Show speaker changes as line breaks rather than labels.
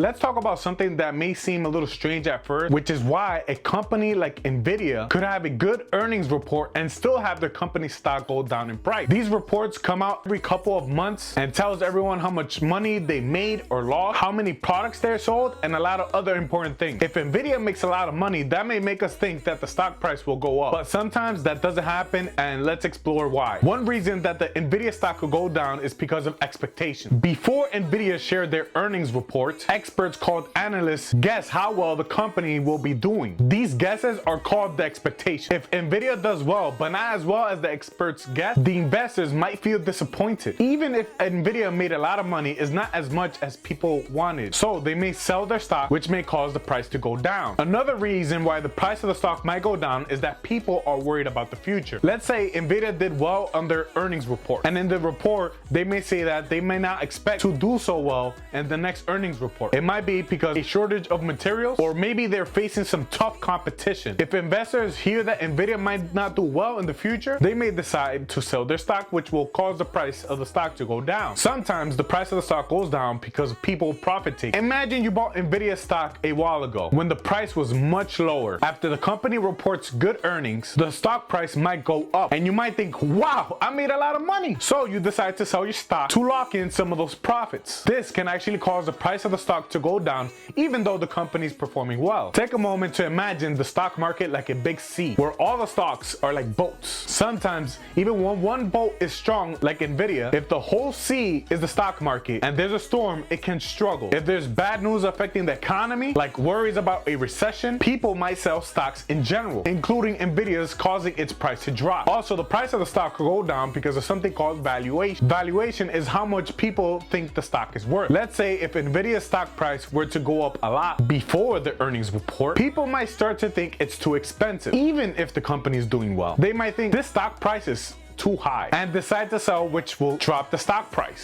Let's talk about something that may seem a little strange at first, which is why a company like NVIDIA could have a good earnings report and still have their company stock go down in price. These reports come out every couple of months and tells everyone how much money they made or lost, how many products they sold, and a lot of other important things. If NVIDIA makes a lot of money, that may make us think that the stock price will go up, but sometimes that doesn't happen, and let's explore why. One reason that the NVIDIA stock could go down is because of expectation. Before NVIDIA shared their earnings reports, experts called analysts guess how well the company will be doing. These guesses are called the expectation. If NVIDIA does well, but not as well as the experts guess, the investors might feel disappointed. Even if NVIDIA made a lot of money, it's not as much as people wanted. So they may sell their stock, which may cause the price to go down. Another reason why the price of the stock might go down is that people are worried about the future. Let's say NVIDIA did well on their earnings report, and in the report, they may say that they may not expect to do so well in the next earnings report. It might be because a shortage of materials, or maybe they're facing some tough competition. If investors hear that NVIDIA might not do well in the future, they may decide to sell their stock, which will cause the price of the stock to go down. Sometimes the price of the stock goes down because of people profiting. Imagine you bought NVIDIA stock a while ago when the price was much lower. After the company reports good earnings, the stock price might go up, and you might think, wow, I made a lot of money. So you decide to sell your stock to lock in some of those profits. This can actually cause the price of the stock to go down even though the company is performing well. Take a moment to imagine the stock market like a big sea where all the stocks are like boats. Sometimes even when one boat is strong like NVIDIA, if the whole sea is the stock market and there's a storm, it can struggle. If there's bad news affecting the economy, like worries about a recession, people might sell stocks in general, including NVIDIA's, causing its price to drop. Also, the price of the stock could go down because of something called valuation. Valuation is how much people think the stock is worth. Let's say if NVIDIA's stock price were to go up a lot before the earnings report, people might start to think it's too expensive. Even if the company is doing well, they might think this stock price is too high and decide to sell, which will drop the stock price.